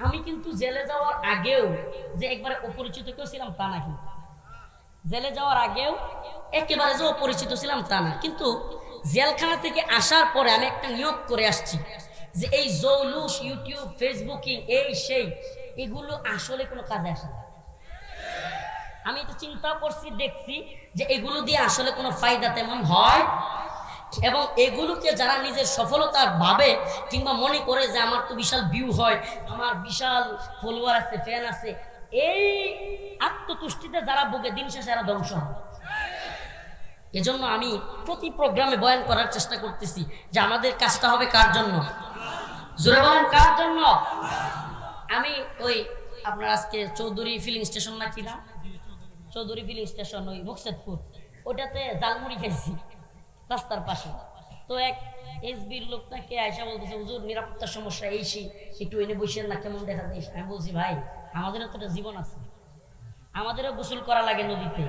আমি কিন্তু জেলে যাওয়ার আগেও যে একবারে অপরিচিত কেউ ছিলাম তা না, কিন্তু জেলে যাওয়ার আগেও একেবারে যে অপরিচিত ছিলাম তা না, কিন্তু জেলখানা থেকে আসার পরে আমি একটা নিয়ত করে আসছি যে এই জৌলুস, ইউটিউব, ফেসবুকিং, এই সেই এগুলো আসলে কোনো কাজে আসে না। আমি তো চিন্তা করছি, দেখছি যে এগুলো দিয়ে আসলে কোনো ফায়দা তেমন হয়, এবং এগুলোকে যারা নিজের সফলতার ভাবে কিংবা মনে করে যে আমার তো বিশাল ভিউ হয়, আমার বিশাল ফলোয়ার আছে, ফ্যান আছে, এই আত্মতুষ্টিতে যারা ভোগে দিন শেষে এরা ধ্বংস হয়। এজন্য আমি প্রতি প্রোগ্রামে বয়ান করার চেষ্টা করতেছি যে আমাদের কাজটা হবে কার জন্য? জোরে বলেন, কার জন্য? আমি ওই আপনার আজকে চৌধুরী ফিলিং স্টেশন না কিনা, চৌধুরী ফিলিং স্টেশন ওই মুকসেদপুর, ওটাতে জালমুড়ি খাইছি রাস্তার পাশে। তো এক এসবির লোকটাকে আয়সা বলতেছে, হুজুর নিরাপত্তার সমস্যা, এই সেই, একটু এনে বসেন না, কেমন দেখা যায়। আমি বলছি, ভাই আমাদেরও তো একটা জীবন আছে, আমাদেরও গোসল করা লাগে নদীতে,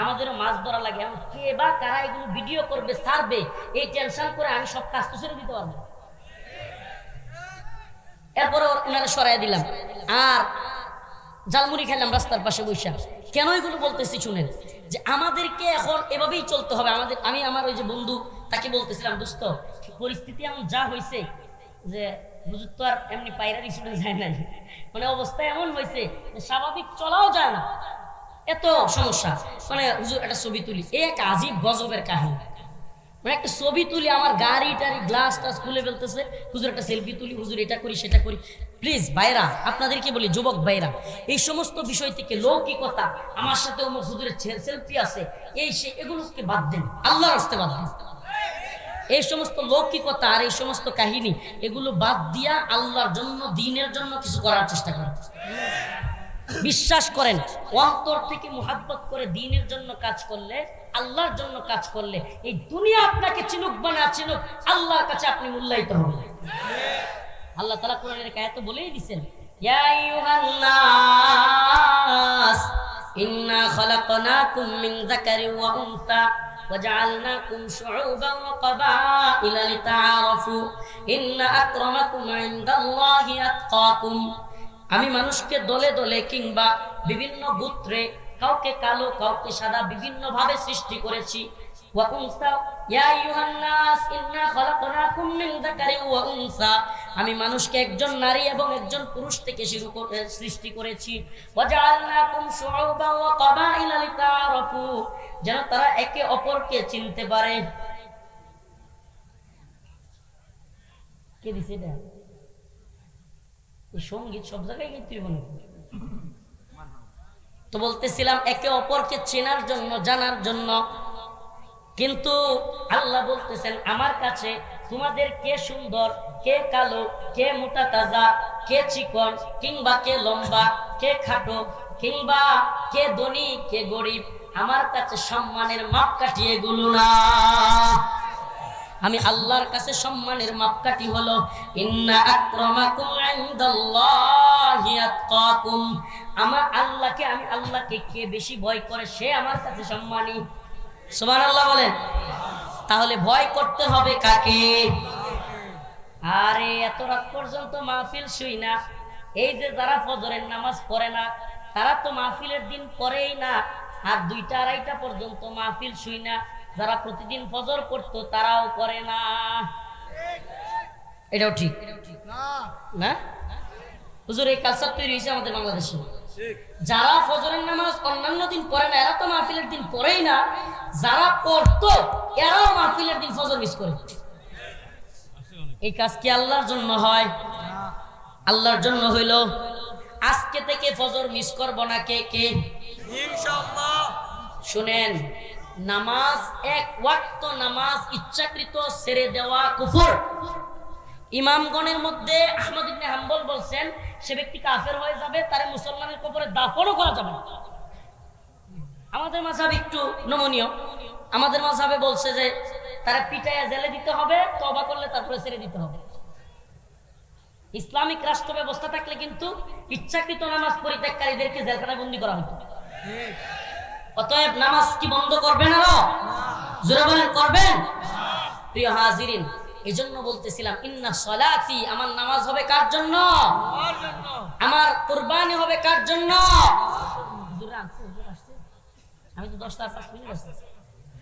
আমাদেরও মাছ ধরা লাগে, এখন কে বা কারা এগুলো ভিডিও করবে, ছাড়বে, এই টেনশন করে আমি সব কাজ তো ছেড়ে দিতে পারবো। এরপরে ওনারা সরাই দিলাম আর জালমুড়ি খেলাম রাস্তার পাশে বৈশা। কেন এগুলো বলতেছি শুনেন, যে আমাদেরকে এখন এভাবেই চলতে হবে। আমি আমার ওই যে বন্ধু তাকে বলতেছিলাম, দোস্ত পরিস্থিতি এমন যা হয়েছে যে হুজুর তো আর এমনি পায়রারি শুনে যায় নাই, মানে অবস্থা এমন হয়েছে যে স্বাভাবিক চলাও যায় না, এত সমস্যা। মানে হুজুর একটা ছবি তুলি, এক আজীব গজবের কাহিনী, মানে একটা ছবি তুলি, আমার গাড়ি টাড়ি গ্লাস টাস খুলে ফেলতেছে, হুজুর একটা সেলফি তুলি, হুজুর এটা করি সেটা করি। প্লিজ ভাইরা, আপনাদেরকে বলি, যুবক ভাইরা, এই সমস্ত বিষয় থেকে লৌকিকতা, আমার সাথে অমুক হুজুরের সেলফি আছে, এই সে, এগুলোকে বাদ দেন, আল্লাহর রাস্তায় বাদ দেন। এই সমস্ত লৌকিকতা আর এই সমস্ত কাহিনী, এগুলো বাদ দিয়া আল্লাহর জন্য, দ্বীনের জন্য কিছু করার চেষ্টা করেন। বিশ্বাস করেন, অন্তর থেকে মুহাব্বত করে দ্বীনের জন্য কাজ করলে, আল্লাহর জন্য কাজ করলে, এই দুনিয়া আপনাকে চিনুক বা না চিনুক, আল্লাহর কাছে আপনি মূল্যায়িত হবেন। আল্লাহ তাআলা কোরআনের আয়াতে বলেই দিয়েছেন, ইয়া আইয়ুহান নাস ইন্না খালাকনাকুম মিন যাকারিন ওয়া উনসা وجعلناكم شعوبا وقبائل لتعارفوا إن أكرمكم عند الله أتقاكم। আমি মানুষকে দলে দলে কিংবা বিভিন্ন গোত্রে, কাউকে কালো কাউকে সাদা, বিভিন্ন ভাবে সৃষ্টি করেছি। ওয়া উনসা, ইয়া আইয়ুহান নাস ইন্না খালাকনাকুম মিন যাকারিন ওয়া উনসা, আমি মানুষকে একজন নারী এবং একজন পুরুষ থেকে সৃষ্টি করেছি। ওয়া জাআলনাকুম শুউবা ওয়া কাবাইলা লিতাআরাফু, যেন তারা একে অপরকে চিনতে পারে। কে দিছে এটা? এই সঙ্গীত সব জায়গায় গাইতে হবে না। তো বলতেছিলাম, একে অপরকে চেনার জন্য, জানার জন্য। কিন্তু আল্লাহ বলতেছেন, আমার কাছে তোমাদের কে সুন্দর, কে কালো, কে মোটা তাজা, কে চিকন কিংবা কে লম্বা, কে খাটো কিংবা কে ধনী কে গরিব, আমার কাছে সম্মানের মাপকাঠি এগুলো না। আমি আল্লাহর কাছে সম্মানের মাপকাঠি হলো ইন্না আক্রামাকুম ইনদাল্লাহি আতকাকুম। আমার আল্লাহকে, আমি আল্লাহকে কে বেশি ভয় করে সে আমার কাছে সম্মানী। সুবহানাল্লাহ বলেন। তাহলে ভয় করতে হবে কাকে? আরে এত রাত পর্যন্ত মাহফিল শুই না, এই যে যারা ফজরের নামাজ পড়ে না, তারা তো মাহফিলের দিন পড়েই না, আর 2টা 2:30 পর্যন্ত মাহফিল শুই না, যারা প্রতিদিন ফজর পড়তো তারাও করে না। এটাও ঠিক না? হুজুর, এই কালচার তৈরি হয়েছে আমাদের বাংলাদেশে। যারা ফজরের নামাজ অন্যান্য দিন পড়ে না, এরা তো মাহফিলের দিন পড়েই না, যারা পড়তো এরাও মাহফিলের দিন ফজর মিস করে। এই কাজ কি আল্লাহর জন্য হয়? আল্লাহর জন্য হইল। আজকে থেকে ফজর মিস করব না কে কে? ইনশাআল্লাহ। শুনেন, নামাজ, এক ওয়াক্ত নামাজ ইচ্ছাকৃত ছেড়ে দেওয়া কুফর। ইমামগণের মধ্যে আহমদ ইবনে হাম্বল বলছেন, সে ব্যক্তি কাফের হয়ে যাবে, তার মুসলমানের কবরে দাফনও করা যাবে না। আমাদের মাযহাব একটু নমনীয়। আমাদের মাযহাবে বলছে যে তারা পিটাইয়া জেলে দিতে হবে, তওবা করলে তারপরে ছেড়ে দিতে হবে। ইসলামিক রাষ্ট্র ব্যবস্থা থাকলে কিন্তু ইচ্ছাকৃত নামাজ পরিত্যাগকারীদেরকে জেলখানায় বন্দী করা হতো। অতএব নামাজ কি বন্ধ করবেন? আরো জোরে বলেন, করবেন? প্রিয় হাজিরিন, এজন্য বলতেছিলাম, ইন্না সলাতি, আমার নামাজ হবে কার জন্য? আমার জন্য। কোরবানি হবে কার জন্য? হুজুর আসছে, হুজুর আসছে। আমি তো 10টা 5 মিনিট আসছি।